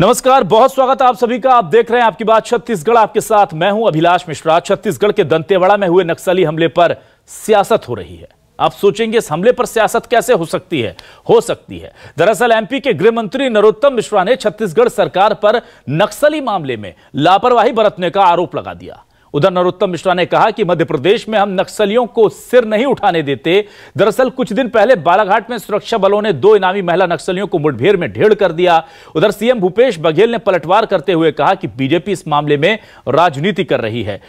नमस्कार, बहुत स्वागत है आप सभी का। आप देख रहे हैं आपकी बात छत्तीसगढ़। आपके साथ मैं हूं अभिलाष मिश्रा। छत्तीसगढ़ के दंतेवाड़ा में हुए नक्सली हमले पर सियासत हो रही है। आप सोचेंगे इस हमले पर सियासत कैसे हो सकती है? दरअसल एमपी के गृह मंत्री नरोत्तम मिश्रा ने छत्तीसगढ़ सरकार पर नक्सली मामले में लापरवाही बरतने का आरोप लगा दिया। उधर नरोत्तम मिश्रा ने कहा कि मध्य प्रदेश में हम नक्सलियों को सिर नहीं उठाने देते। दरअसल कुछ दिन पहले बालाघाट में सुरक्षा बलों ने 2 इनामी महिला नक्सलियों को मुठभेड़ में ढेर कर दिया। उधर सीएम भूपेश बघेल ने पलटवार करते हुए कहा कि बीजेपी इस मामले में राजनीति कर रही है।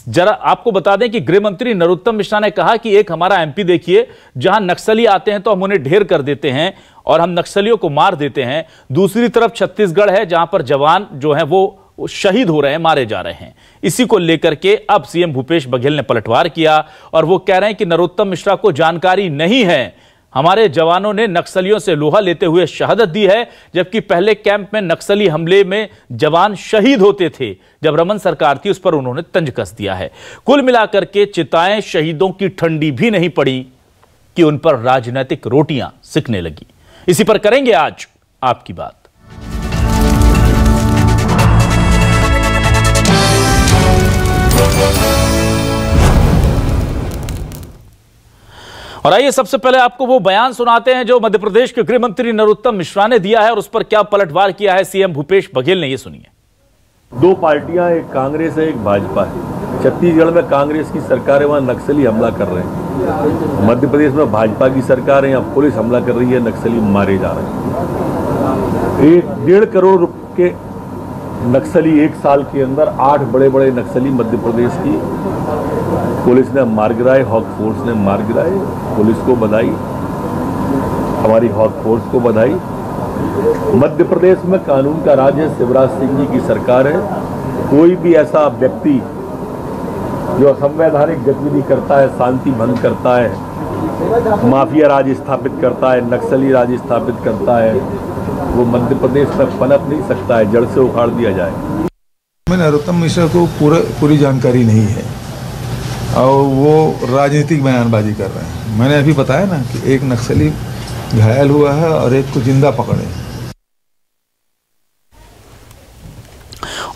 जरा आपको बता दें कि गृह मंत्री नरोत्तम मिश्रा ने कहा कि एक हमारा एमपी देखिए, जहां नक्सली आते हैं तो हम उन्हें ढेर कर देते हैं और हम नक्सलियों को मार देते हैं। दूसरी तरफ छत्तीसगढ़ है, जहां पर जवान जो है वो शहीद हो रहे हैं, मारे जा रहे हैं। इसी को लेकर के अब सीएम भूपेश बघेल ने पलटवार किया और वो कह रहे हैं कि नरोत्तम मिश्रा को जानकारी नहीं है, हमारे जवानों ने नक्सलियों से लोहा लेते हुए शहादत दी है, जबकि पहले कैंप में नक्सली हमले में जवान शहीद होते थे। जब रमन सरकार थी उस पर उन्होंने तंज कस दिया है। कुल मिलाकर के चिताएं शहीदों की ठंडी भी नहीं पड़ी कि उन पर राजनीतिक रोटियां सिकने लगी। इसी पर करेंगे आज आपकी बात। और आइए सबसे पहले आपको वो बयान सुनाते हैं जो मध्य प्रदेश के गृह मंत्री नरोत्तम मिश्रा ने दिया है और उस पर क्या पलटवार किया है सीएम भूपेश बघेल ने। ये सुनिए। 2 पार्टियां, एक कांग्रेस है, एक भाजपा है। छत्तीसगढ़ में कांग्रेस की सरकार है, वहां नक्सली हमला कर रहे हैं। मध्य प्रदेश में भाजपा की सरकार है, यहाँ पुलिस हमला कर रही है, नक्सली मारे जा रहे हैं। 1.5 करोड़ के नक्सली एक साल के अंदर 8 बड़े बड़े नक्सली मध्य प्रदेश की पुलिस ने मार गिराए, हॉक फोर्स ने मार गिराए। पुलिस को बधाई, हमारी हॉक फोर्स को बधाई। मध्य प्रदेश में कानून का राज है, शिवराज सिंह जी की सरकार है। कोई भी ऐसा व्यक्ति जो असंवैधानिक गतिविधि करता है, शांति भंग करता है, माफिया राज स्थापित करता है, नक्सली राज स्थापित करता है, वो मध्य प्रदेश में पनप नहीं सकता है, जड़ से उखाड़ दिया जाए। मैं नरोत्तम मिश्रा को पूरी जानकारी नहीं है और वो राजनीतिक बयानबाजी कर रहे हैं। मैंने अभी बताया ना कि एक नक्सली घायल हुआ है और एक को जिंदा पकड़े।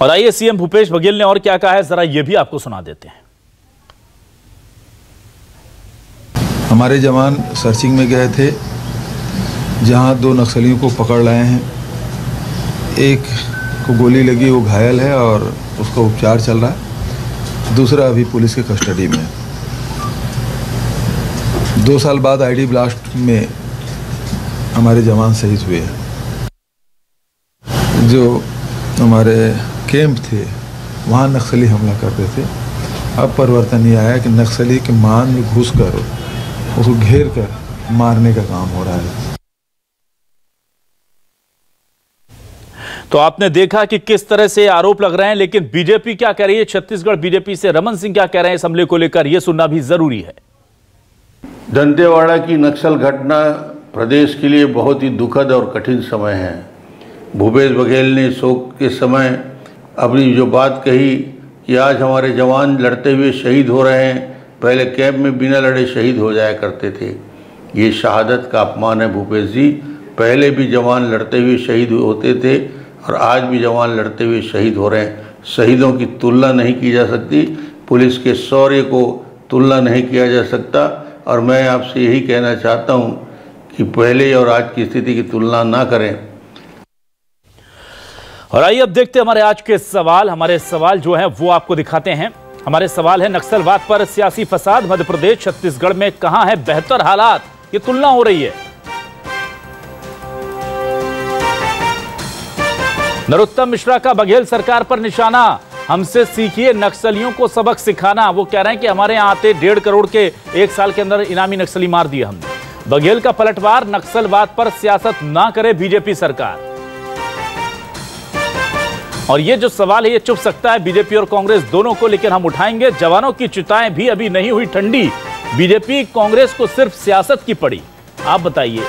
और आइए सीएम भूपेश बघेल ने और क्या कहा है, जरा ये भी आपको सुना देते हैं। हमारे जवान सर्चिंग में गए थे, जहां 2 नक्सलियों को पकड़ लाए हैं। एक को गोली लगी, वो घायल है और उसका उपचार चल रहा है। दूसरा अभी पुलिस के कस्टडी में है। 2 साल बाद आईडी ब्लास्ट में हमारे जवान शहीद हुए हैं। जो हमारे कैंप थे वहाँ नक्सली हमला करते थे। अब परिवर्तन ये आया कि नक्सली के मान में घुसकर उसको घेर कर मारने का काम हो रहा है। तो आपने देखा कि किस तरह से आरोप लग रहे हैं, लेकिन बीजेपी क्या कह रही है? छत्तीसगढ़ बीजेपी से रमन सिंह क्या कह रहे हैं इस हमले को लेकर, यह सुनना भी जरूरी है। दंतेवाड़ा की नक्सल घटना प्रदेश के लिए बहुत ही दुखद और कठिन समय है। भूपेश बघेल ने शोक के समय अपनी जो बात कही कि आज हमारे जवान लड़ते हुए शहीद हो रहे हैं, पहले कैंप में बिना लड़े शहीद हो जाया करते थे, ये शहादत का अपमान है। भूपेश जी, पहले भी जवान लड़ते हुए शहीद होते थे और आज भी जवान लड़ते हुए शहीद हो रहे हैं। शहीदों की तुलना नहीं की जा सकती, पुलिस के शौर्य को तुलना नहीं किया जा सकता। और मैं आपसे यही कहना चाहता हूं कि पहले और आज की स्थिति की तुलना ना करें। और आइए अब देखते हैं हमारे आज के सवाल। हमारे सवाल जो हैं वो आपको दिखाते हैं। हमारे सवाल है, नक्सलवाद पर सियासी फसाद मध्य प्रदेश छत्तीसगढ़ में कहां है बेहतर हालात? ये तुलना हो रही है। नरोत्तम मिश्रा का बघेल सरकार पर निशाना, हमसे सीखिए नक्सलियों को सबक सिखाना। वो कह रहे हैं कि हमारे यहां आते 1.5 करोड़ के एक साल के अंदर इनामी नक्सली मार दिए हमने। बघेल का पलटवार, नक्सलवाद पर सियासत ना करे बीजेपी सरकार। और ये जो सवाल है ये चुप सकता है बीजेपी और कांग्रेस दोनों को, लेकिन हम उठाएंगे। जवानों की चिताएं भी अभी नहीं हुई ठंडी, बीजेपी कांग्रेस को सिर्फ सियासत की पड़ी। आप बताइए,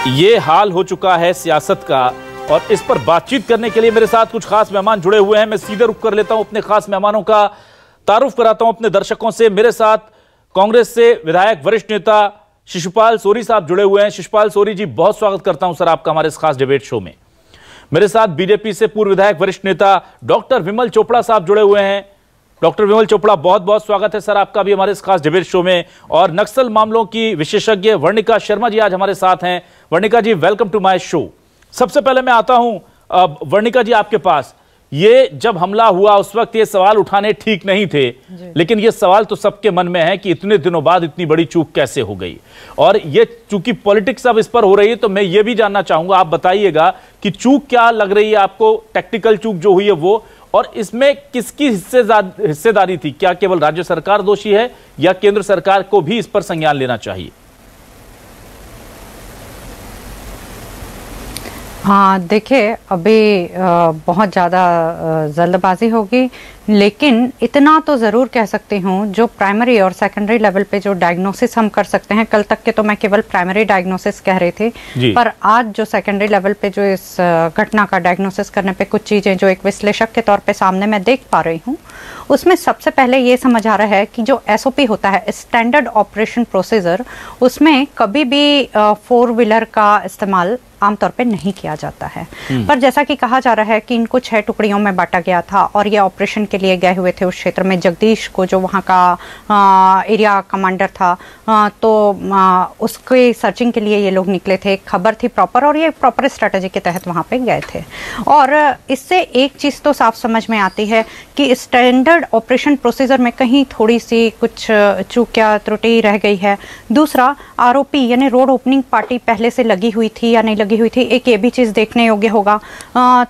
ये हाल हो चुका है सियासत का। और इस पर बातचीत करने के लिए मेरे साथ कुछ खास मेहमान जुड़े हुए हैं। मैं सीधे रुक कर लेता हूं, अपने खास मेहमानों का तारुफ कराता हूं अपने दर्शकों से। मेरे साथ कांग्रेस से विधायक वरिष्ठ नेता शिशुपाल सोरी साहब जुड़े हुए हैं। शिशुपाल सोरी जी, बहुत स्वागत करता हूं सर आपका हमारे इस खास डिबेट शो में। मेरे साथ बीजेपी से पूर्व विधायक वरिष्ठ नेता डॉक्टर विमल चोपड़ा साहब जुड़े हुए हैं। डॉक्टर विमल चोपड़ा, बहुत बहुत स्वागत है सर आपका भी हमारे इस खास डिबेट शो में। और नक्सल मामलों की विशेषज्ञ वर्णिका शर्मा जी आज हमारे साथ हैं। वर्णिका जी, वेलकम टू माय शो। सबसे पहले मैं आता हूं वर्णिका जी आपके पास। ये जब हमला हुआ उस वक्त ये सवाल उठाने ठीक नहीं थे, लेकिन ये सवाल तो सबके मन में है कि इतने दिनों बाद इतनी बड़ी चूक कैसे हो गई। और ये चूंकि पॉलिटिक्स अब इस पर हो रही है, तो मैं ये भी जानना चाहूंगा, आप बताइएगा कि चूक क्या लग रही है आपको, टेक्निकल चूक जो हुई है वो, और इसमें किसकी हिस्सेदारी थी? क्या केवल राज्य सरकार दोषी है या केंद्र सरकार को भी इस पर संज्ञान लेना चाहिए? हाँ, देखिए, अभी बहुत ज़्यादा जल्दबाजी होगी, लेकिन इतना तो ज़रूर कह सकती हूँ, जो प्राइमरी और सेकेंडरी लेवल पे जो डायग्नोसिस हम कर सकते हैं, कल तक के तो मैं केवल प्राइमरी डायग्नोसिस कह रही थी, पर आज जो सेकेंडरी लेवल पे जो इस घटना का डायग्नोसिस करने पे कुछ चीज़ें जो एक विश्लेषक के तौर पे सामने मैं देख पा रही हूँ, उसमें सबसे पहले ये समझ आ रहा है कि जो SOP होता है, स्टैंडर्ड ऑपरेशन प्रोसीजर, उसमें कभी भी 4 व्हीलर का इस्तेमाल आमतौर पे नहीं किया जाता है। पर जैसा कि कहा जा रहा है कि इनको 6 टुकड़ियों में बांटा गया था और ये ऑपरेशन के लिए गए हुए थे उस क्षेत्र में। जगदीश को, जो वहाँ का एरिया कमांडर था, तो उसके सर्चिंग के लिए ये लोग निकले थे। खबर थी प्रॉपर, और ये प्रॉपर स्ट्रेटजी के तहत वहाँ पे गए थे। और इससे एक चीज़ तो साफ समझ में आती है कि स्टैंडर्ड ऑपरेशन प्रोसीजर में कहीं थोड़ी सी कुछ चूक या त्रुटि रह गई है। दूसरा, आरोपी यानी रोड ओपनिंग पार्टी पहले से लगी हुई थी या नहीं लगी हुई थी, एक ये भी चीज़ देखने योग्य होगा।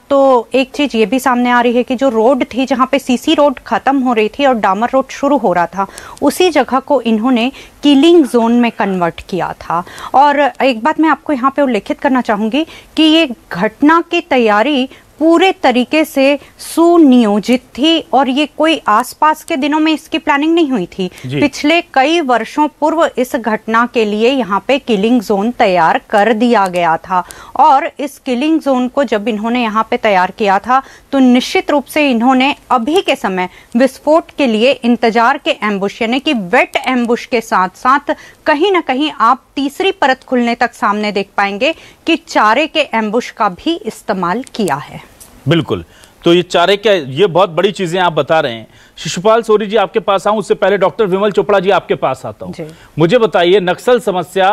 तो एक चीज़ ये भी सामने आ रही है कि जो रोड थी, जहाँ पे सीसी रोड खत्म हो रही थी और डामर रोड शुरू हो रहा था, उसी जगह को इन्होंने किलिंग जोन में कन्वर्ट किया था। और एक बात मैं आपको यहाँ पे उल्लेखित करना चाहूँगी कि ये घटना की तैयारी पूरे तरीके से सुनियोजित थी, और ये कोई आसपास के दिनों में इसकी प्लानिंग नहीं हुई थी। पिछले कई वर्षों पूर्व इस घटना के लिए यहाँ पे किलिंग जोन तैयार कर दिया गया था, और इस किलिंग जोन को जब इन्होंने यहाँ पे तैयार किया था, तो निश्चित रूप से इन्होंने अभी के समय विस्फोट के लिए इंतजार के एम्बुश यानी कि वेट एम्बुश के साथ साथ कहीं ना कहीं आप तीसरी परत खुलने तक सामने देख पाएंगे कि चारे के एम्बुश का भी इस्तेमाल किया है। बिल्कुल, तो ये चारे क्या, ये बहुत बड़ी चीजें आप बता रहे हैं। शिशुपाल सोरी जी आपके पास आऊं, उससे पहले डॉक्टर विमल चोपड़ा जी आपके पास आता हूं। मुझे बताइए, नक्सल समस्या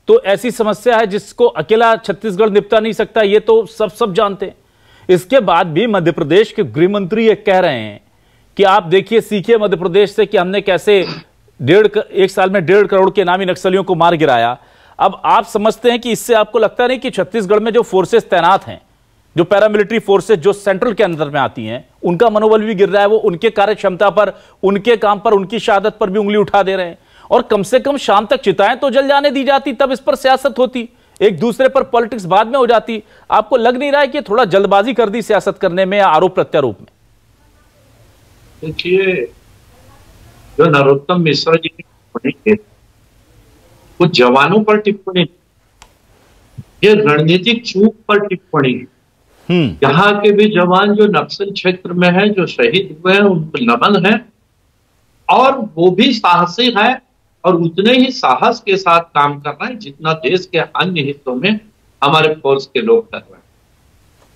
तो ऐसी समस्या है जिसको अकेला छत्तीसगढ़ निपटा नहीं सकता, ये तो सब जानते हैं। इसके बाद भी मध्य प्रदेश के गृह मंत्री ये कह रहे हैं कि आप देखिए, सीखिए मध्य प्रदेश से कि हमने कैसे एक साल में 1.5 करोड़ के नामी नक्सलियों को मार गिराया। अब आप समझते हैं कि इससे आपको लगता नहीं कि छत्तीसगढ़ में जो फोर्सेस तैनात हैं, जो पैरामिलिट्री फोर्सेस जो सेंट्रल के अंदर में आती हैं, उनका मनोबल भी गिर रहा है? वो उनके कार्य क्षमता पर, उनके काम पर, उनकी शहादत पर भी उंगली उठा दे रहे हैं। और कम से कम शाम तक चिताएं तो जल जाने दी जाती, तब इस पर सियासत होती, एक दूसरे पर पॉलिटिक्स बाद में हो जाती। आपको लग नहीं रहा है कि थोड़ा जल्दबाजी कर दी सियासत करने में या आरोप प्रत्यारोप में? देखिए, जो नरोत्तम मिश्रा जी ने टिप्पणी की, वो जवानों पर टिप्पणी, ये रणनीतिक चूक पर टिप्पणी। यहाँ के भी जवान जो नक्सल क्षेत्र में है, जो शहीद हुए हैं, उनको नमन है, और वो भी साहसी है और उतने ही साहस के साथ काम कर रहे हैं जितना देश के अन्य हिस्सों में हमारे फोर्स के लोग कर रहे हैं।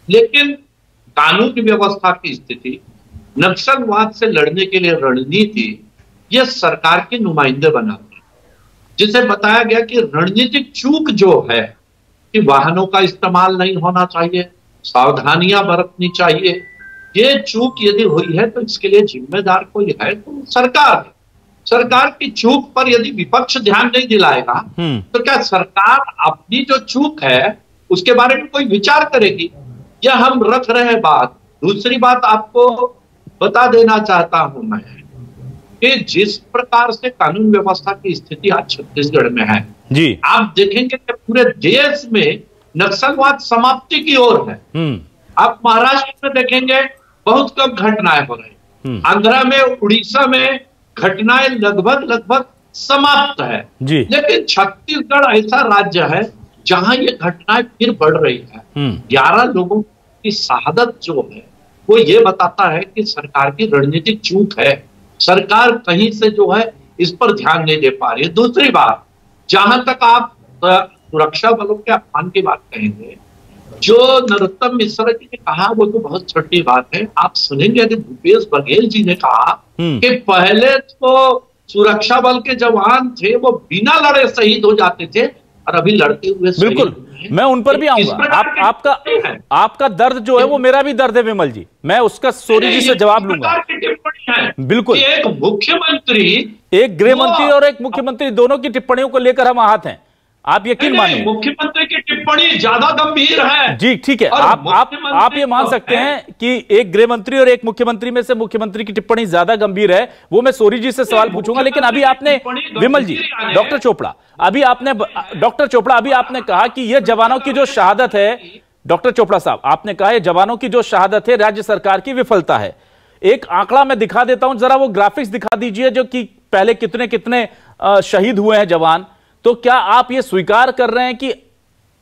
लेकिन कानून की व्यवस्था की स्थिति, नक्सलवाद से लड़ने के लिए रणनीति, ये सरकार के नुमाइंदे बनाते हैं। जिसे बताया गया कि रणनीतिक चूक जो है कि वाहनों का इस्तेमाल नहीं होना चाहिए, सावधानियां बरतनी चाहिए, ये चूक यदि हुई है तो इसके लिए जिम्मेदार कोई है तो सरकार है। सरकार की चूक पर यदि विपक्ष ध्यान नहीं दिलाएगा तो क्या सरकार अपनी जो चूक है उसके बारे में कोई विचार करेगी? या हम रख रहे बात। दूसरी बात आपको बता देना चाहता हूं मैं कि जिस प्रकार से कानून व्यवस्था की स्थिति आज छत्तीसगढ़ में है जी, आप देखेंगे कि पूरे देश में नक्सलवाद समाप्ति की ओर है। आप महाराष्ट्र में देखेंगे बहुत कम घटनाएं हो रही, आंध्रा में, उड़ीसा में घटनाएं लगभग समाप्त है जी। लेकिन छत्तीसगढ़ ऐसा राज्य है जहां ये घटनाएं फिर बढ़ रही है। 11 लोगों की शहादत जो है वो ये बताता है कि सरकार की रणनीतिक चूक है। सरकार कहीं से जो है इस पर ध्यान नहीं दे पा रही है। दूसरी बात, जहां तक आप सुरक्षा बलों के अपमान की बात कहेंगे जो नरोत्तम मिश्रा जी ने कहा वो तो बहुत छोटी बात है। आप सुनेंगे यदि भूपेश बघेल जी ने कहा कि पहले तो सुरक्षा बल के जवान थे वो बिना लड़े शहीद हो जाते थे और अभी लड़ते हुए बिल्कुल, मैं उन पर भी आऊंगा। आपका दर्द जो है वो मेरा भी दर्द है विमल जी, मैं उसका सोरी जी से जवाब लूंगा। बिल्कुल, एक मुख्यमंत्री, एक गृह मंत्री और एक मुख्यमंत्री, दोनों की टिप्पणियों को लेकर हम आहत हैं। आप यकीन मानिए, मुख्यमंत्री की टिप्पणी ज्यादा गंभीर है। जी ठीक है, आप ये मान सकते हैं कि एक गृह मंत्री और एक मुख्यमंत्री में से मुख्यमंत्री की टिप्पणी ज्यादा गंभीर है, वो मैं सोरी जी से सवाल पूछूंगा। लेकिन अभी आपने, विमल जी, डॉक्टर चोपड़ा, अभी आपने कहा कि ये जवानों की जो शहादत है, डॉक्टर चोपड़ा साहब, आपने कहा ये जवानों की जो शहादत है राज्य सरकार की विफलता है। एक आंकड़ा मैं दिखा देता हूं, जरा वो ग्राफिक्स दिखा दीजिए जो कि पहले कितने कितने शहीद हुए हैं जवान। तो क्या आप ये स्वीकार कर रहे हैं कि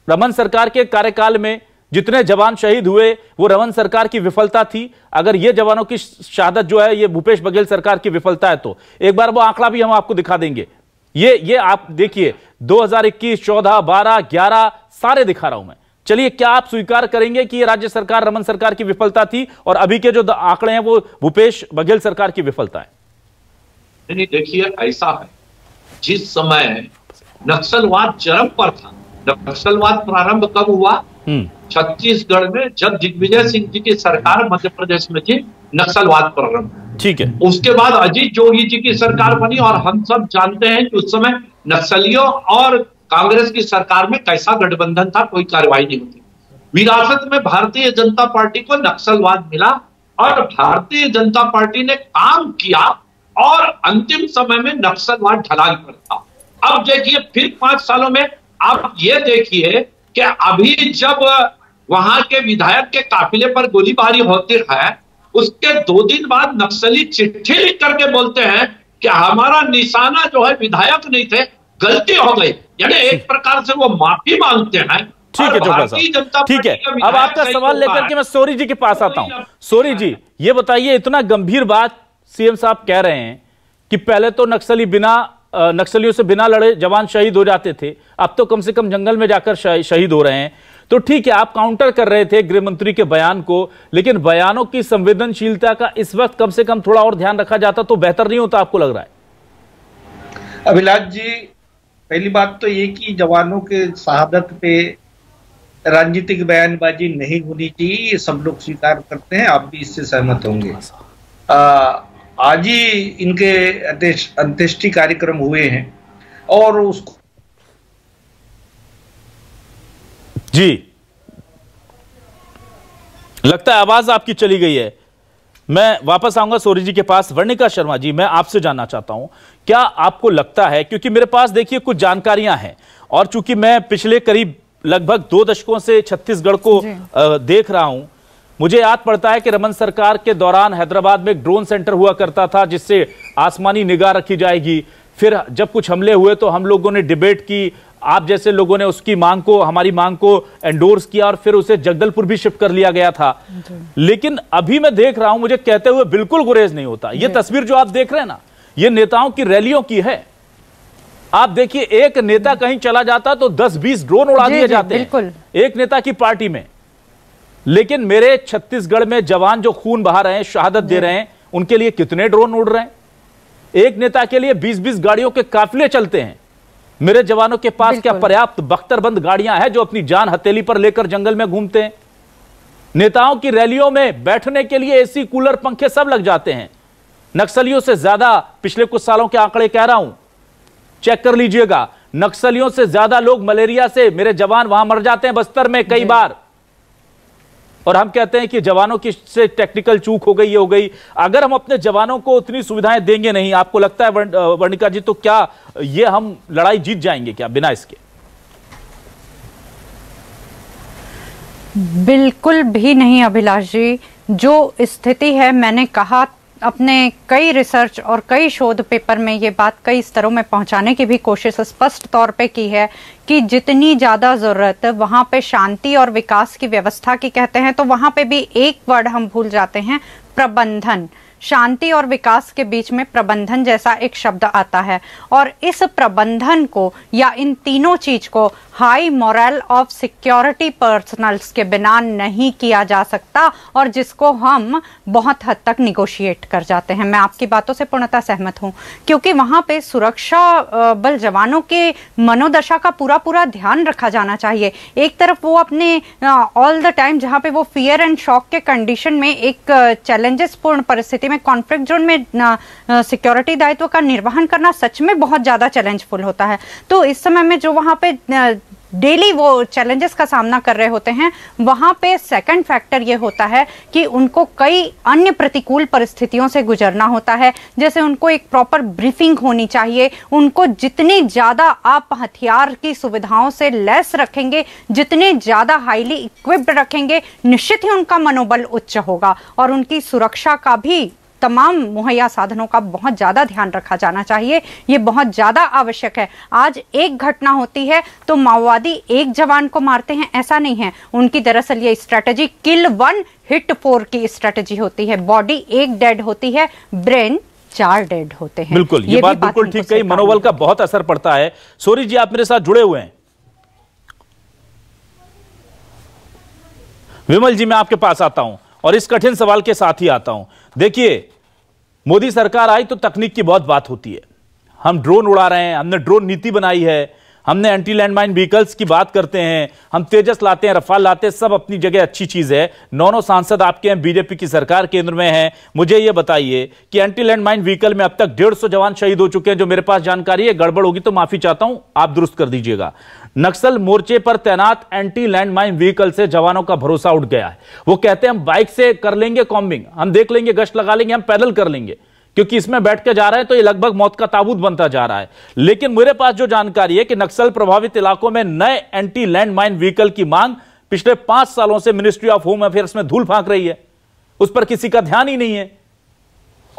रमन सरकार के कार्यकाल में जितने जवान शहीद हुए वो रमन सरकार की विफलता थी? अगर ये जवानों की शहादत जो है ये भूपेश बघेल सरकार की विफलता है तो एक बार वो आंकड़ा भी हम आपको दिखा देंगे। ये आप देखिए, 2021, 14, 12, 11 सारे दिखा रहा हूं मैं। चलिए, क्या आप स्वीकार करेंगे कि ये राज्य सरकार रमन सरकार की विफलता थी और अभी के जो आंकड़े हैं वो भूपेश बघेल सरकार की विफलता है? नहीं, देखिए ऐसा है, जिस समय नक्सलवाद चरम पर था, नक्सलवाद प्रारंभ कब हुआ? छत्तीसगढ़ में जब दिग्विजय सिंह जी की सरकार मध्य प्रदेश में थी, नक्सलवाद प्रारंभ, ठीक है। उसके बाद अजीत जोगी जी की सरकार बनी और हम सब जानते हैं कि उस समय नक्सलियों और कांग्रेस की सरकार में कैसा गठबंधन था, कोई कार्रवाई नहीं होती। विरासत में भारतीय जनता पार्टी को नक्सलवाद मिला और भारतीय जनता पार्टी ने काम किया और अंतिम समय में नक्सलवाद ढलान पर था। अब देखिए, फिर 5 सालों में आप ये देखिए कि अभी जब वहां के विधायक के काफिले पर गोलीबारी होती है, उसके 2 दिन बाद नक्सली चिट्ठी लिख करके बोलते हैं कि हमारा निशाना जो है विधायक नहीं थे, गलती हो गई। यानी एक प्रकार से वो माफी मांगते हैं। ठीक है चोपड़ा साहब, ठीक है। अब आपका सवाल लेकर के मैं सोरी जी के पास आता हूं। सोरी जी, ये बताइए, इतना गंभीर बात सीएम साहब कह रहे हैं कि पहले तो नक्सलियों से बिना लड़े जवान शहीद हो जाते थे, अब तो कम से कम जंगल में जाकर शहीद हो रहे हैं। तो ठीक है, आप काउंटर कर रहे थे गृह मंत्री के बयान को, लेकिन बयानों की संवेदनशीलता का इस वक्त कम से कम थोड़ा और ध्यान रखा जाता तो बेहतर नहीं होता, आपको लग रहा है? अभिलाष जी, पहली बात तो ये कि जवानों के शहादत पे राजनीतिक बयानबाजी नहीं होनी चाहिए, ये सब लोग स्वीकार करते हैं, आप भी इससे सहमत होंगे। आज ही इनके अंत्येष्टि कार्यक्रम हुए हैं और उसको जी लगता है आवाज आपकी चली गई है। मैं वापस आऊंगा सोरी जी के पास। वर्णिका शर्मा जी, मैं आपसे जानना चाहता हूं, क्या आपको लगता है, क्योंकि मेरे पास देखिए कुछ जानकारियां हैं और चूंकि मैं पिछले करीब लगभग 2 दशकों से छत्तीसगढ़ को देख रहा हूं, मुझे याद पड़ता है कि रमन सरकार के दौरान हैदराबाद में एक ड्रोन सेंटर हुआ करता था जिससे आसमानी निगाह रखी जाएगी। फिर जब कुछ हमले हुए तो हम लोगों ने डिबेट की, आप जैसे लोगों ने उसकी मांग को, हमारी मांग को एंडोर्स किया और फिर उसे जगदलपुर भी शिफ्ट कर लिया गया था। लेकिन अभी मैं देख रहा हूं, मुझे कहते हुए बिल्कुल गुरेज नहीं होता। ये तस्वीर जो आप देख रहे हैं ना, ये नेताओं की रैलियों की है। आप देखिए, एक नेता कहीं चला जाता तो 10-20 ड्रोन उड़ा दिए जाते हैं एक नेता की पार्टी में। लेकिन मेरे छत्तीसगढ़ में जवान जो खून बहा रहे हैं, शहादत दे रहे हैं, उनके लिए कितने ड्रोन उड़ रहे हैं? एक नेता के लिए 20-20 गाड़ियों के काफिले चलते हैं। मेरे जवानों के पास क्या पर्याप्त बख्तरबंद गाड़ियां हैं जो अपनी जान हथेली पर लेकर जंगल में घूमते हैं? नेताओं की रैलियों में बैठने के लिए एसी, कूलर, पंखे सब लग जाते हैं। नक्सलियों से ज्यादा, पिछले कुछ सालों के आंकड़े कह रहा हूं, चेक कर लीजिएगा, नक्सलियों से ज्यादा लोग मलेरिया से, मेरे जवान वहां मर जाते हैं बस्तर में कई बार। और हम कहते हैं कि जवानों की से टेक्निकल चूक हो गई, ये हो गई। अगर हम अपने जवानों को उतनी सुविधाएं देंगे नहीं, आपको लगता है वर्णिका जी, तो क्या ये हम लड़ाई जीत जाएंगे क्या बिना इसके? बिल्कुल भी नहीं अभिलाष जी। जो स्थिति है, मैंने कहा अपने कई रिसर्च और कई शोध पेपर में ये बात कई स्तरों में पहुंचाने की भी कोशिश स्पष्ट तौर पे की है कि जितनी ज़्यादा ज़रूरत वहाँ पे शांति और विकास की व्यवस्था की कहते हैं, तो वहाँ पे भी एक वर्ड हम भूल जाते हैं, प्रबंधन। शांति और विकास के बीच में प्रबंधन जैसा एक शब्द आता है, और इस प्रबंधन को या इन तीनों चीज को high moral of security personnels के बिना नहीं किया जा सकता, और जिसको हम बहुत हद तक निगोशिएट कर जाते हैं। मैं आपकी बातों से पूर्णतः सहमत हूं, क्योंकि वहां पे सुरक्षा बल जवानों के मनोदशा का पूरा ध्यान रखा जाना चाहिए। एक तरफ वो अपने ऑल द टाइम जहां पे वो फियर एंड शॉक के कंडीशन में एक चैलेंजेस पूर्ण परिस्थिति में कॉन्फ्लिक्ट जोन में सिक्योरिटी दायित्व का निर्वहन करना सच में बहुत ज्यादा चैलेंजफुल होता है। तो इस समय में जो वहां पे डेली वो चैलेंजेस का सामना कर रहे होते हैं, वहां पे सेकंड फैक्टर ये होता है कि उनको कई अन्य प्रतिकूल परिस्थितियों से गुजरना होता है। जैसे उनको एक प्रॉपर ब्रीफिंग होनी चाहिए, उनको जितनी ज्यादा आप हथियार की सुविधाओं से लैस रखेंगे, जितने ज्यादा हाईली इक्विप्ड रखेंगे, निश्चित ही उनका मनोबल उच्च होगा, और उनकी सुरक्षा का भी तमाम मुहैया साधनों का बहुत ज्यादा ध्यान रखा जाना चाहिए। ये बहुत ज्यादा आवश्यक है। आज एक घटना होती है तो माओवादी एक जवान को मारते हैं, ऐसा नहीं है। उनकी दरअसल ये स्ट्रेटेजी किल 1 हिट 4 की स्ट्रेटेजी होती है। बॉडी एक डेड होती है, ब्रेन 4 डेड होते हैं। बिल्कुल, ये बात बिल्कुल ठीक कही। मनोबल का बहुत असर पड़ता है। सोरी जी, आप मेरे साथ जुड़े हुए हैं। विमल जी, मैं आपके पास आता हूं और इस कठिन सवाल के साथ ही आता हूं। देखिए, मोदी सरकार आई तो तकनीक की बहुत बात होती है। हम ड्रोन उड़ा रहे हैं, हमने ड्रोन नीति बनाई है, हमने एंटी लैंडमाइन व्हीकल्स की बात करते हैं, हम तेजस लाते हैं, रफाल लाते हैं, सब अपनी जगह अच्छी चीज है। 9 सांसद आपके हैं, बीजेपी की सरकार केंद्र में है। मुझे यह बताइए कि एंटी लैंडमाइन व्हीकल में अब तक 150 जवान शहीद हो चुके हैं, जो मेरे पास जानकारी है। गड़बड़ होगी तो माफी चाहता हूं, आप दुरुस्त कर दीजिएगा। नक्सल मोर्चे पर तैनात एंटी लैंडमाइन व्हीकल से जवानों का भरोसा उठ गया है। वो कहते हैं हम बाइक से कर लेंगे कॉम्बिंग, हम देख लेंगे, गश्त लगा लेंगे, हम पैदल कर लेंगे, क्योंकि इसमें बैठ के जा रहे हैं तो ये लगभग मौत का ताबूत बनता जा रहा है। लेकिन मेरे पास जो जानकारी है कि नक्सल प्रभावित इलाकों में नए एंटी लैंडमाइन व्हीकल की मांग पिछले 5 सालों से मिनिस्ट्री ऑफ होम अफेयर्स में धूल फांक रही है। उस पर किसी का ध्यान ही नहीं है।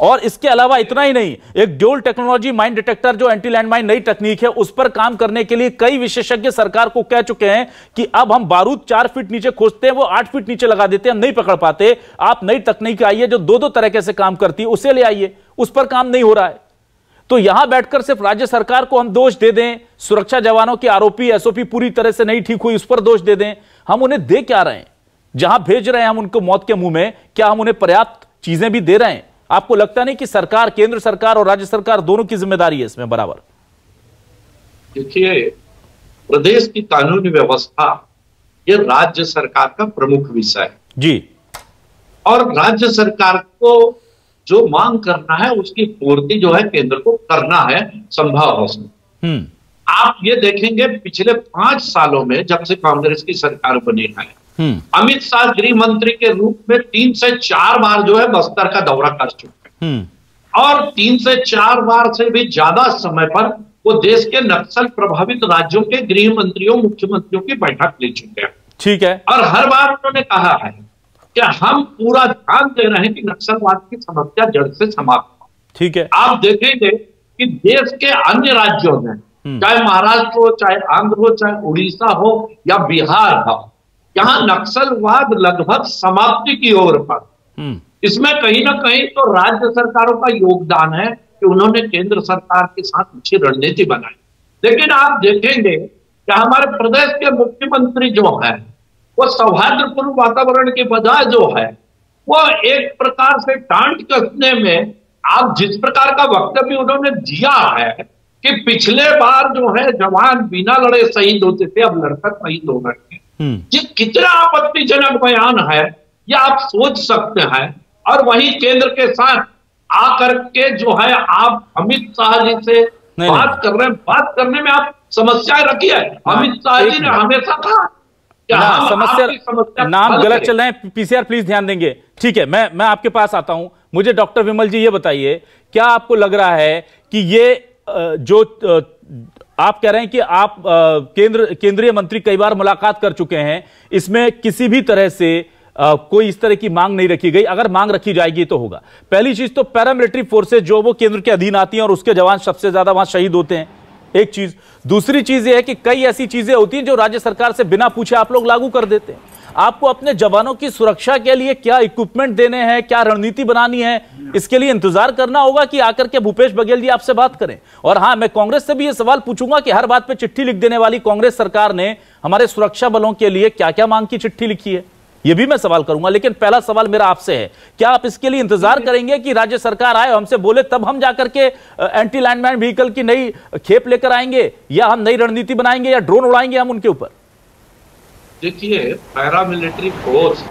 और इसके अलावा इतना ही नहीं, एक ड्यूल टेक्नोलॉजी माइन डिटेक्टर जो एंटी लैंडमाइन नई तकनीक है, उस पर काम करने के लिए कई विशेषज्ञ सरकार को कह चुके हैं कि अब हम बारूद 4 फीट नीचे खोजते हैं, वो 8 फीट नीचे लगा देते हैं, हम नहीं पकड़ पाते। आप नई तकनीक आई है जो 2 तरीके से काम करती है, उसे ले आइए। उस पर काम नहीं हो रहा है। तो यहां बैठकर सिर्फ राज्य सरकार को हम दोष दे दें, सुरक्षा जवानों की आरओपी एसओपी पूरी तरह से नहीं ठीक हुई, उस पर दोष दे दें, हम उन्हें दे क्या रहे हैं? जहां भेज रहे हैं हम उनको मौत के मुंह में, क्या हम उन्हें पर्याप्त चीजें भी दे रहे हैं? आपको लगता नहीं कि सरकार, केंद्र सरकार और राज्य सरकार दोनों की जिम्मेदारी है इसमें बराबर? देखिए, प्रदेश की कानूनी व्यवस्था ये राज्य सरकार का प्रमुख विषय है जी, और राज्य सरकार को जो मांग करना है उसकी पूर्ति जो है केंद्र को करना है संभव हो सके। आप ये देखेंगे पिछले 5 सालों में जब से कांग्रेस की सरकार बनी है, अमित शाह गृह मंत्री के रूप में 3 से 4 बार जो है बस्तर का दौरा कर चुके हैं, और 3 से 4 बार से भी ज्यादा समय पर वो देश के नक्सल प्रभावित राज्यों के गृह मंत्रियों, मुख्यमंत्रियों की बैठक ले चुके हैं। ठीक है। और हर बार उन्होंने कहा है कि हम पूरा ध्यान दे रहे हैं कि नक्सलवाद की समस्या जड़ से समाप्त हो। ठीक है। आप देखेंगे कि देश के अन्य राज्यों में, चाहे महाराष्ट्र हो, चाहे आंध्र हो, चाहे उड़ीसा हो या बिहार हो, यहाँ नक्सलवाद लगभग समाप्ति की ओर पर। इसमें कहीं ना कहीं तो राज्य सरकारों का योगदान है कि उन्होंने केंद्र सरकार के साथ अच्छी रणनीति बनाई। लेकिन आप देखेंगे कि हमारे प्रदेश के मुख्यमंत्री जो है वो सौहार्दपूर्ण वातावरण के बजाय जो है वो एक प्रकार से डांट कसने में, आप जिस प्रकार का वक्तव्य उन्होंने दिया है कि पिछले बार जो है जवान बिना लड़े शहीद होते थे, अब लड़कर शहीद हो रहे हैं, ये कितना आपत्तिजनक बयान है, ये आप सोच सकते हैं। और वहीं केंद्र के साथ आकर के जो है आप अमित शाह जी से बात कर रहे हैं, बात करने में आप समस्याएं रखी है। अमित शाह जी ने हमेशा कहा समस्या नाम गलत चल रहे हैं। पीसीआर प्लीज ध्यान देंगे। ठीक है, मैं आपके पास आता हूं। मुझे डॉक्टर विमल जी ये बताइए, क्या आपको लग रहा है कि ये जो आप कह रहे हैं कि आप केंद्रीय मंत्री कई बार मुलाकात कर चुके हैं, इसमें किसी भी तरह से कोई इस तरह की मांग नहीं रखी गई? अगर मांग रखी जाएगी तो होगा। पहली चीज तो पैरामिलिट्री फोर्सेज जो वो केंद्र के अधीन आती हैं और उसके जवान सबसे ज्यादा वहां शहीद होते हैं, एक चीज। दूसरी चीज ये है कि कई ऐसी चीजें होती हैं जो राज्य सरकार से बिना पूछे आप लोग लागू कर देते हैं। आपको अपने जवानों की सुरक्षा के लिए क्या इक्विपमेंट देने हैं, क्या रणनीति बनानी है, इसके लिए इंतजार करना होगा कि आकर के भूपेश बघेल जी आपसे बात करें। और हां, मैं कांग्रेस से भी यह सवाल पूछूंगा कि हर बात पे चिट्ठी लिख देने वाली कांग्रेस सरकार ने हमारे सुरक्षा बलों के लिए क्या क्या मांग की चिट्ठी लिखी है, यह भी मैं सवाल करूंगा। लेकिन पहला सवाल मेरा आपसे है, क्या आप इसके लिए इंतजार करेंगे कि राज्य सरकार आए, हमसे बोले, तब हम जाकर के एंटी लैंडमाइन व्हीकल की नई खेप लेकर आएंगे, या हम नई रणनीति बनाएंगे, या ड्रोन उड़ाएंगे हम उनके ऊपर? देखिए, पैरामिलिट्री फोर्स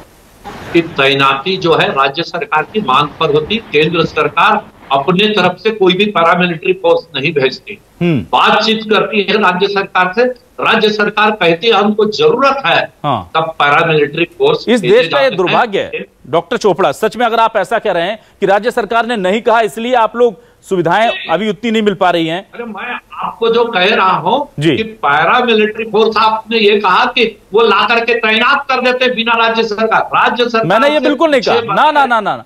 की तैनाती जो है राज्य सरकार की मांग पर होती। केंद्र सरकार अपने तरफ से कोई भी पैरामिलिट्री फोर्स नहीं भेजती, बातचीत करती है राज्य सरकार से। राज्य सरकार कहती है हमको जरूरत है, तब पैरामिलिट्री फोर्स। इस देश का ये दुर्भाग्य है डॉक्टर चोपड़ा, सच में अगर आप ऐसा कह रहे हैं कि राज्य सरकार ने नहीं कहा इसलिए आप लोग सुविधाएं अभी उतनी नहीं मिल पा रही हैं। अरे मैं आपको जो कह रहा हूं कि पैरामिलिट्री फोर्स, आपने ये कहा कि वो ला करके तैनात कर देते बिना राज्य सरकार। मैंने ये बिल्कुल नहीं कहा, ना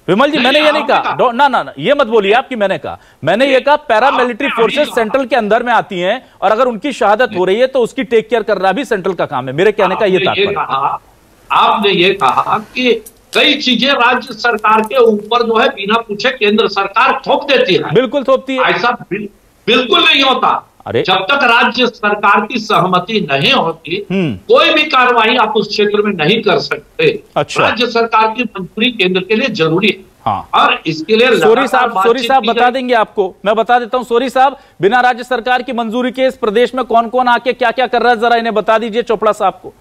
विमल जी, मैंने ये नहीं कहा, ना ये मत बोलिए आप कि मैंने कहा। मैंने ये कहा पैरामिलिट्री फोर्सेस सेंट्रल के अंदर में आती हैं और अगर उनकी शहादत हो रही है तो उसकी टेक केयर करना भी सेंट्रल का काम है। मेरे कहने का ये तात्पर्य। आपने ये कहा कि कई चीजें राज्य सरकार के ऊपर जो है बिना पूछे केंद्र सरकार थोप देती है। बिल्कुल थोपती है, ऐसा बिल्कुल नहीं होता। अरे जब तक राज्य सरकार की सहमति नहीं होती कोई भी कार्रवाई आप उस क्षेत्र में नहीं कर सकते। अच्छा। राज्य सरकार की मंजूरी केंद्र के लिए जरूरी है। हाँ। और इसके लिए सोरी साहब बता देंगे आपको, मैं बता देता हूं। सोरी साहब, बिना राज्य सरकार की मंजूरी के इस प्रदेश में कौन कौन आके क्या क्या कर रहा है, जरा इन्हें बता दीजिए चोपड़ा साहब को।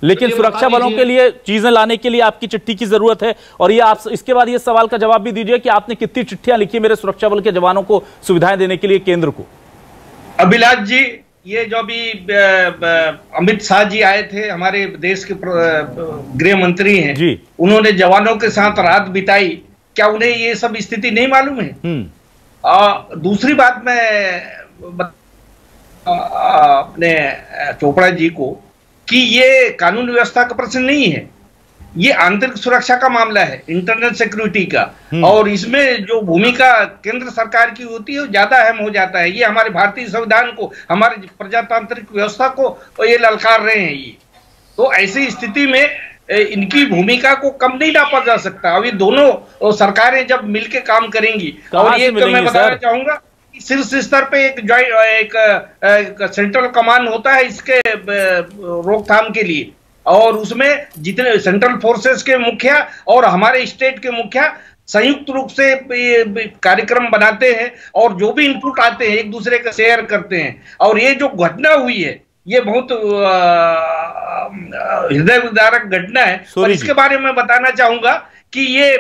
लेकिन सुरक्षा बलों के लिए चीजें लाने के लिए आपकी चिट्ठी की जरूरत है। और ये आप इसके बाद ये सवाल का जवाब भी दीजिए कि आपने कितनी चिट्ठियां लिखी मेरे सुरक्षा बल के जवानों को सुविधाएं देने के लिए केंद्र को। अभिलाष जी, ये जो अभी अमित शाह जी आए थे, हमारे देश के गृह मंत्री हैं जी, उन्होंने जवानों के साथ रात बिताई, क्या उन्हें ये सब स्थिति नहीं मालूम है? दूसरी बात मैं अपने चोपड़ा जी को कि ये कानून व्यवस्था का प्रश्न नहीं है, ये आंतरिक सुरक्षा का मामला है, इंटरनल सिक्योरिटी का। और इसमें जो भूमिका केंद्र सरकार की होती है वो ज्यादा अहम हो जाता है। ये हमारे भारतीय संविधान को, हमारे प्रजातांत्रिक व्यवस्था को ये ललकार रहे हैं। ये तो ऐसी स्थिति में इनकी भूमिका को कम नहीं नापा जा सकता। अभी दोनों सरकारें जब मिलके काम करेंगी, और ये तो मैं बताना चाहूंगा शीर्ष स्तर पे एक सेंट्रल कमांड होता है इसके रोकथाम के लिए, और उसमें जितने सेंट्रल फोर्सेस के मुखिया और हमारे स्टेट के मुखिया संयुक्त रूप से कार्यक्रम बनाते हैं और जो भी इनपुट आते हैं एक दूसरे का शेयर करते हैं। और ये जो घटना हुई है ये बहुत हृदय विदारक घटना है। और इसके बारे में बताना चाहूंगा कि ये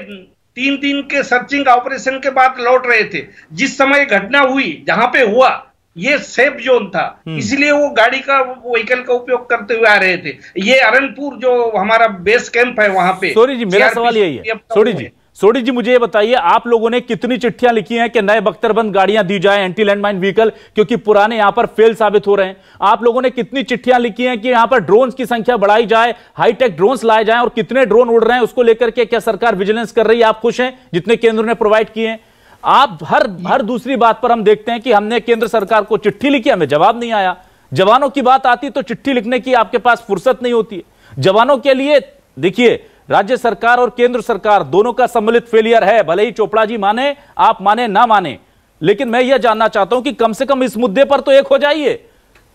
3 दिन के सर्चिंग ऑपरेशन के बाद लौट रहे थे। जिस समय घटना हुई, जहां पे हुआ, ये सेफ जोन था, इसलिए वो गाड़ी का, व्हीकल का उपयोग करते हुए आ रहे थे। ये अरनपुर जो हमारा बेस कैंप है वहां पे। सोरी जी, मेरा सवाल यही है। सोरी जी मुझे ये बताइए, आप लोगों ने कितनी चिट्ठियां लिखी हैं कि नए बख्तरबंद गाड़ियां दी जाए, एंटी लैंडमाइन व्हीकल, क्योंकि पुराने यहां पर फेल साबित हो रहे हैं। आप लोगों ने कितनी चिट्ठियां लिखी हैं कि यहां पर ड्रोन्स की संख्या बढ़ाई जाए, हाईटेक ड्रोन्स लाए जाएं, और कितने ड्रोन उड़ रहे हैं उसको लेकर के क्या सरकार विजिलेंस कर रही है? आप खुश हैं जितने केंद्र ने प्रोवाइड किए हैं? आप हर दूसरी बात पर हम देखते हैं कि हमने केंद्र सरकार को चिट्ठी लिखी, हमें जवाब नहीं आया। जवानों की बात आती तो चिट्ठी लिखने की आपके पास फुर्सत नहीं होती है। जवानों के लिए देखिए, राज्य सरकार और केंद्र सरकार दोनों का सम्मिलित फेलियर है। भले ही चोपड़ा जी माने, आप माने ना माने, लेकिन मैं यह जानना चाहता हूं कि कम से कम इस मुद्दे पर तो एक हो जाइए।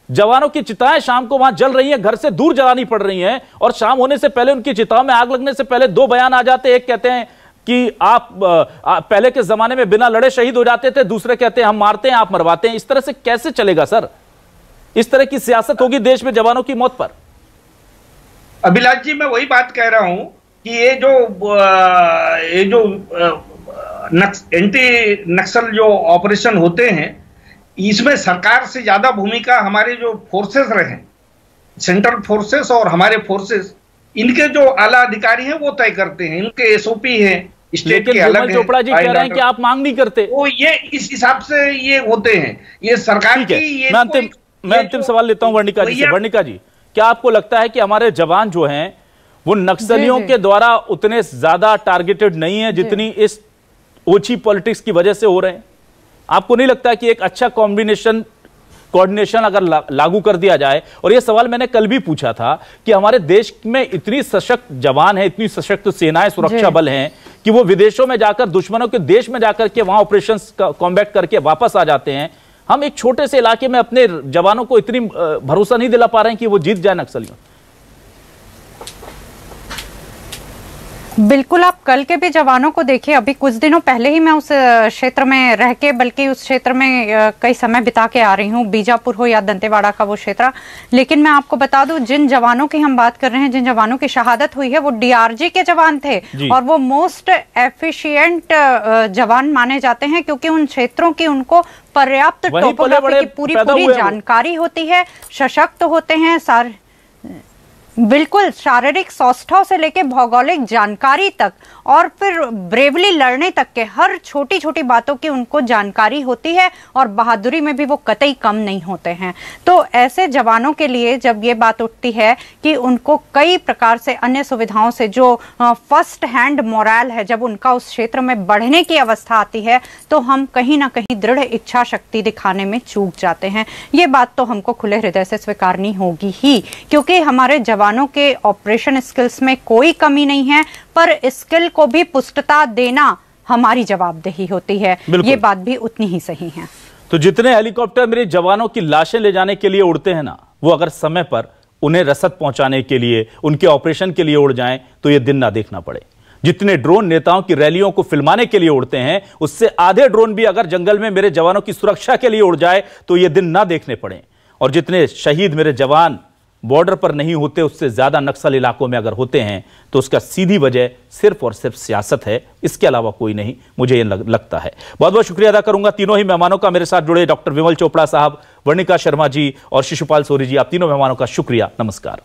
जवानों की चिताएं शाम को वहां जल रही हैं, घर से दूर जलानी पड़ रही हैं, और शाम होने से पहले उनकी चिताओं में आग लगने से पहले 2 बयान आ जाते। एक कहते हैं कि आप पहले के जमाने में बिना लड़े शहीद हो जाते थे, दूसरे कहते हैं हम मारते हैं, आप मरवाते हैं। इस तरह से कैसे चलेगा सर? इस तरह की सियासत होगी देश में जवानों की मौत पर? अभिलाष जी, मैं वही बात कह रहा हूं कि ये जो एंटी नक्सल जो ऑपरेशन होते हैं, इसमें सरकार से ज्यादा भूमिका हमारे जो फोर्सेस रहे, सेंट्रल फोर्सेस और हमारे फोर्सेस, इनके जो आला अधिकारी हैं वो तय करते हैं। इनके एसओपी हैं, स्टेट के अलग हैं। चोपड़ा जी कह रहे हैं कि आप मांग नहीं करते, वो ये इस हिसाब से ये होते हैं, ये सरकार की। मैं अंतिम सवाल लेता हूं वर्णिका जी से। वर्णिका जी, क्या आपको लगता है कि हमारे जवान जो हैं वो नक्सलियों के द्वारा उतने ज्यादा टारगेटेड नहीं है जितनी इस ओछी पॉलिटिक्स की वजह से हो रहे हैं? आपको नहीं लगता कि एक अच्छा कॉम्बिनेशन कोऑर्डिनेशन अगर लागू कर दिया जाए। और यह सवाल मैंने कल भी पूछा था कि हमारे देश में इतनी सशक्त जवान है, इतनी सशक्त सेनाएं, सुरक्षा बल हैं कि वो विदेशों में जाकर, दुश्मनों के देश में जाकर के वहां ऑपरेशंस कॉम्बैट करके वापस आ जाते हैं। हम एक छोटे से इलाके में अपने जवानों को इतनी भरोसा नहीं दिला पा रहे हैं कि वो जीत जाए नक्सलियों। बिल्कुल, आप कल के भी जवानों को देखिए। अभी कुछ दिनों पहले ही मैं उस क्षेत्र में रह के, बल्कि उस क्षेत्र में कई समय बिता के आ रही हूँ, बीजापुर हो या दंतेवाड़ा का वो क्षेत्र। लेकिन मैं आपको बता दूं, जिन जवानों की हम बात कर रहे हैं, जिन जवानों की शहादत हुई है, वो डीआरजी के जवान थे और वो मोस्ट एफिशिएंट जवान माने जाते हैं, क्योंकि उन क्षेत्रों की उनको पर्याप्त टोपोग्राफी की पूरी जानकारी होती है, सशक्त होते हैं, बिल्कुल शारीरिक सौष्ठव से लेकर भौगोलिक जानकारी तक और फिर ब्रेवली लड़ने तक के हर छोटी छोटी बातों की उनको जानकारी होती है और बहादुरी में भी वो कतई कम नहीं होते हैं। तो ऐसे जवानों के लिए जब ये बात उठती है कि उनको कई प्रकार से अन्य सुविधाओं से जो फर्स्ट हैंड मोरल है, जब उनका उस क्षेत्र में बढ़ने की अवस्था आती है, तो हम कहीं ना कहीं दृढ़ इच्छा शक्ति दिखाने में चूक जाते हैं। ये बात तो हमको खुले हृदय से स्वीकारनी होगी ही, क्योंकि हमारे जवानों के ऑपरेशन स्किल्स में कोई कमी नहीं है, पर स्किल को भी पुष्टता देना हमारी जवाबदेही होती है। ये बात भी उतनी ही सही है। तो जितने हेलीकॉप्टर मेरे जवानों की लाशें ले जाने के लिए उड़ते हैं ना, वो अगर समय पर उन्हें रसद पहुंचाने के लिए, उनके ऑपरेशन के लिए उड़ जाएं तो ये दिन ना देखना पड़े। जितने ड्रोन नेताओं की रैलियों को फिल्माने के लिए उड़ते हैं, उससे आधे ड्रोन भी अगर जंगल में मेरे जवानों की सुरक्षा के लिए उड़ जाए तो ये दिन ना देखने पड़े। और जितने शहीद मेरे जवान बॉर्डर पर नहीं होते, उससे ज्यादा नक्सल इलाकों में अगर होते हैं, तो उसका सीधी वजह सिर्फ और सिर्फ सियासत है, इसके अलावा कोई नहीं, मुझे यह लगता है। बहुत बहुत शुक्रिया अदा करूंगा तीनों ही मेहमानों का, मेरे साथ जुड़े डॉक्टर विमल चोपड़ा साहब, वर्णिका शर्मा जी और शिशुपाल सोरी जी, आप तीनों मेहमानों का शुक्रिया। नमस्कार।